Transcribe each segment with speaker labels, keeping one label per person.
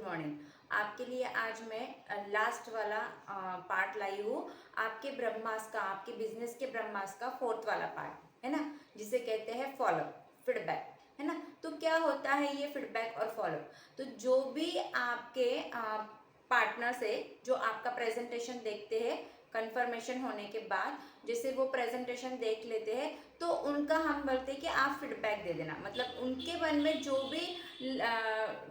Speaker 1: Morning. आपके लिए आज मैं लास्ट वाला पार्ट लाई हूँ। आपके ब्रह्मास्त्र का, आपके बिजनेस के ब्रह्मास्त्र का फोर्थ वाला पार्ट है ना, जिसे कहते हैं फॉलोअप, फीडबैक, है ना। तो क्या होता है ये फीडबैक और फॉलोअप? तो जो भी आपके पार्टनर से जो आपका प्रेजेंटेशन देखते हैं, कंफर्मेशन होने के बाद जैसे वो प्रेजेंटेशन देख लेते हैं, तो उनका हम बोलते हैं कि आप फीडबैक दे देना। मतलब उनके मन में जो भी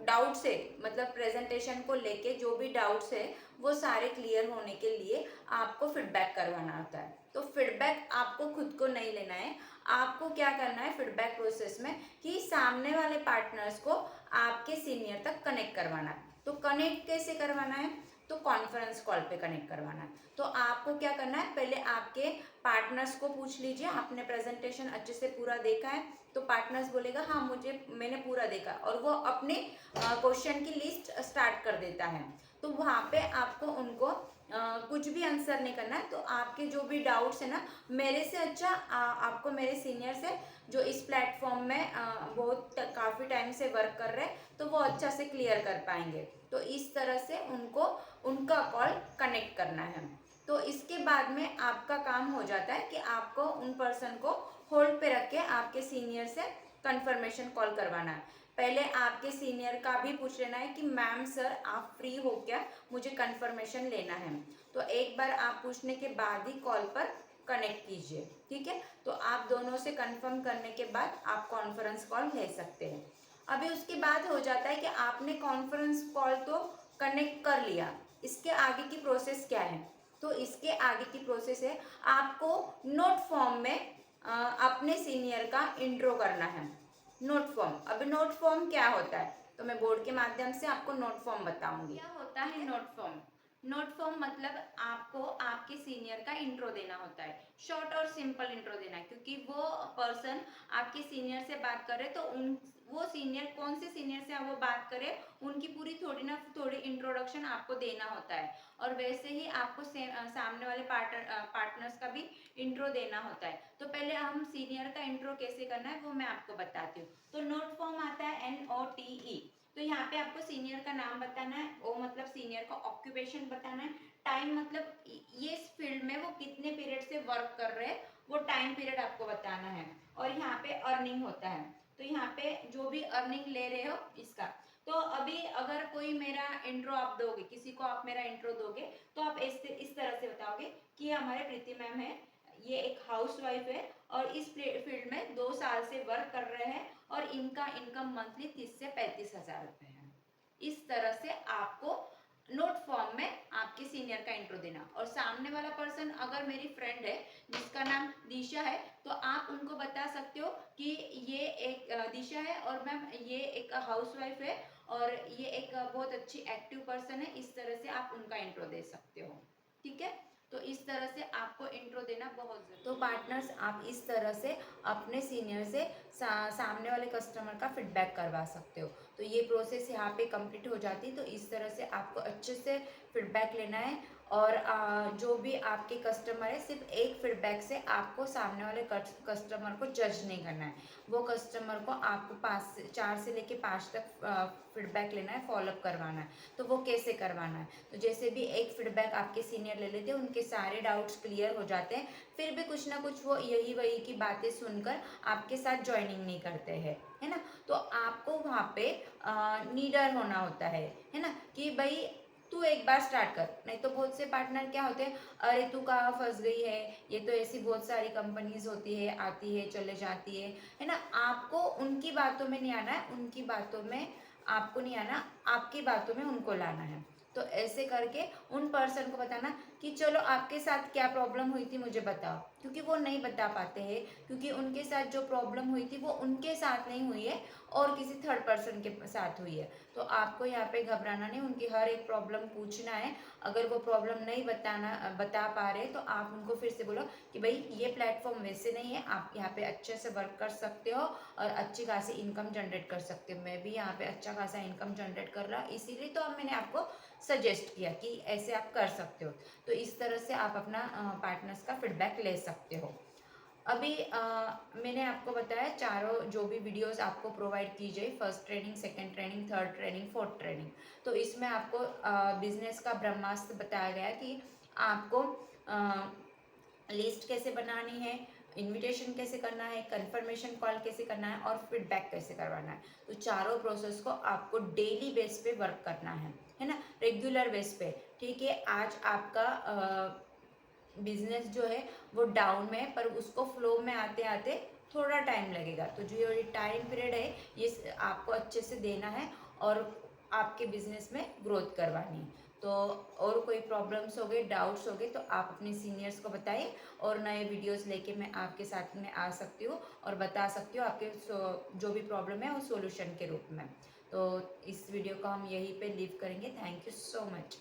Speaker 1: डाउट्स है, मतलब प्रेजेंटेशन को लेके जो भी डाउट्स है, वो सारे क्लियर होने के लिए आपको फीडबैक करवाना होता है। तो फीडबैक आपको खुद को नहीं लेना है। आपको क्या करना है फीडबैक प्रोसेस में, कि सामने वाले पार्टनर्स को आपके सीनियर तक कनेक्ट करवाना है। तो कनेक्ट कैसे करवाना है? तो कॉन्फ्रेंस कॉल पे कनेक्ट करवाना है। तो आपको क्या करना है, पहले आपके पार्टनर्स को पूछ लीजिए, आपने प्रेजेंटेशन अच्छे से पूरा देखा है? तो पार्टनर्स बोलेगा हाँ मैंने पूरा देखा, और वो अपने क्वेश्चन की लिस्ट स्टार्ट कर देता है। तो वहाँ पे आपको उनको कुछ भी आंसर नहीं करना है। तो आपके जो भी डाउट्स है ना, मेरे से अच्छा आपको मेरे सीनियर से, जो इस प्लेटफॉर्म में बहुत काफ़ी टाइम से वर्क कर रहे हैं, तो वो अच्छा से क्लियर कर पाएंगे। तो इस तरह से उनको उनका कॉल कनेक्ट करना है। तो इसके बाद में आपका काम हो जाता है कि आपको उन पर्सन को होल्ड पे रख के आपके सीनियर से कंफर्मेशन कॉल करवाना है। पहले आपके सीनियर का भी पूछ लेना है कि मैम सर आप फ्री हो क्या, मुझे कंफर्मेशन लेना है। तो एक बार आप पूछने के बाद ही कॉल पर कनेक्ट कीजिए, ठीक है। तो आप दोनों से कंफर्म करने के बाद आप कॉन्फ्रेंस कॉल ले सकते हैं। अभी उसके बाद हो जाता है कि आपने कॉन्फ्रेंस कॉल तो कनेक्ट कर लिया, इसके आगे की प्रोसेस क्या है? तो इसके आगे की प्रोसेस है, आपको नोट फॉर्म में अपने सीनियर का इंट्रो करना है। नोट फॉर्म, अभी नोट फॉर्म क्या होता है, तो मैं बोर्ड के माध्यम से आपको नोट फॉर्म बताऊंगी। क्या होता है नोट फॉर्म? नोट फॉर्म मतलब आपको आपके सीनियर का इंट्रो देना होता है, शॉर्ट और सिंपल इंट्रो देना है, क्योंकि वो पर्सन आपके सीनियर से बात करे तो उन वो सीनियर कौन से सीनियर से वो बात करे, उनकी पूरी थोड़ी ना थोड़ी इंट्रोडक्शन आपको देना होता है। और वैसे ही आपको सामने वाले पार्टनर्स का भी इंट्रो देना होता है। तो पहले हम सीनियर का इंट्रो कैसे करना है वो मैं आपको बताती हूँ। तो नोट फॉर्म आता है NOTE। तो यहाँ पे आपको सीनियर का नाम बताना है, ओ मतलब सीनियर का ऑक्यूपेशन बताना है, टाइम मतलब ये इस फील्ड में वो कितने पीरियड से वर्क कर रहे हैं, वो टाइम पीरियड आपको बताना है। और यहाँ पे अर्निंग होता है, तो यहाँ पे जो भी अर्निंग ले रहे हो इसका। तो अभी अगर कोई मेरा इंट्रो आप दोगे, किसी को आप मेरा इंट्रो दोगे, तो आप इस तरह से बताओगे कि हमारे प्रीति मैम है, ये एक हाउस वाइफ है और इस फील्ड में 2 साल से वर्क कर रहे हैं, और इनका इनकम मंथली 30 से 35 हज़ार रुपए है। इस तरह से आपको नोट फॉर्म में आपके सीनियर का इंट्रो देना। और सामने वाला पर्सन अगर मेरी फ्रेंड है जिसका नाम दिशा है, तो आप उनको बता सकते हो कि ये एक दिशा है और मैम ये एक हाउसवाइफ है और ये एक बहुत अच्छी एक्टिव पर्सन है। इस तरह से आप उनका इंट्रो दे सकते हो, ठीक है। तो इस तरह से आपको इंट्रो देना बहुत जरूरी है। तो पार्टनर्स आप इस तरह से अपने सीनियर से सामने वाले कस्टमर का फीडबैक करवा सकते हो। तो ये प्रोसेस यहाँ पे कंप्लीट हो जाती है। तो इस तरह से आपको अच्छे से फीडबैक लेना है, और जो भी आपके कस्टमर है, सिर्फ एक फीडबैक से आपको सामने वाले कस्टमर को जज नहीं करना है। वो कस्टमर को आपको 4 से लेके 5 तक फीडबैक लेना है, फॉलोअप करवाना है। तो वो कैसे करवाना है? तो जैसे भी एक फीडबैक आपके सीनियर ले लेते हैं, उनके सारे डाउट्स क्लियर हो जाते हैं, फिर भी कुछ ना कुछ वो यही वही की बातें सुनकर आपके साथ ज्वाइनिंग नहीं करते हैं, है ना। तो आपको वहाँ पे नीडर होना होता है ना, कि भाई तू एक बार स्टार्ट कर। नहीं तो बहुत से पार्टनर क्या होते हैं, अरे तू कहाँ फंस गई है, ये तो ऐसी बहुत सारी कंपनीज होती है, आती है चले जाती है ना। आपको उनकी बातों में नहीं आना है, उनकी बातों में आपको नहीं आना, आपकी बातों में उनको लाना है। तो ऐसे करके उन पर्सन को बताना कि चलो आपके साथ क्या प्रॉब्लम हुई थी मुझे बताओ, क्योंकि वो नहीं बता पाते हैं, क्योंकि उनके साथ जो प्रॉब्लम हुई थी वो उनके साथ नहीं हुई है और किसी थर्ड पर्सन के साथ हुई है। तो आपको यहाँ पे घबराना नहीं, उनकी हर एक प्रॉब्लम पूछना है। अगर वो प्रॉब्लम नहीं बता पा रहे, तो आप उनको फिर से बोलो कि भाई ये प्लेटफॉर्म वैसे नहीं है, आप यहाँ पे अच्छे से वर्क कर सकते हो और अच्छी खासी इनकम जनरेट कर सकते हो। मैं भी यहाँ पे अच्छा खासा इनकम जनरेट कर रहा, इसीलिए तो अब मैंने आपको सजेस्ट किया कि ऐसे आप कर सकते हो। तो इस तरह से आप अपना पार्टनर्स का फीडबैक ले सकते हो। अभी मैंने आपको बताया चारों जो भी वीडियोस आपको प्रोवाइड की जाए, first training, second training, third training, fourth training, तो इसमें आपको बिजनेस का ब्रह्मास्त्र बताया गया कि आपको लिस्ट कैसे बनानी है, इनविटेशन कैसे करना है, कंफर्मेशन कॉल कैसे करना है और फीडबैक कैसे करवाना है। तो चारों प्रोसेस को आपको डेली बेस पे वर्क करना है ना, रेगुलर बेस पे। ठीक है, आज आपका बिजनेस जो है वो डाउन में है, पर उसको फ्लो में आते आते थोड़ा टाइम लगेगा। तो जो ये टाइम पीरियड है ये आपको अच्छे से देना है और आपके बिजनेस में ग्रोथ करवानी है। तो और कोई प्रॉब्लम्स हो गए, डाउट्स हो गए, तो आप अपने सीनियर्स को बताइए और नए वीडियोस लेके मैं आपके साथ में आ सकती हूँ और बता सकती हूँ आपके जो भी प्रॉब्लम है वो सॉल्यूशन के रूप में। तो इस वीडियो को हम यहीं पे लीव करेंगे। Thank you so much.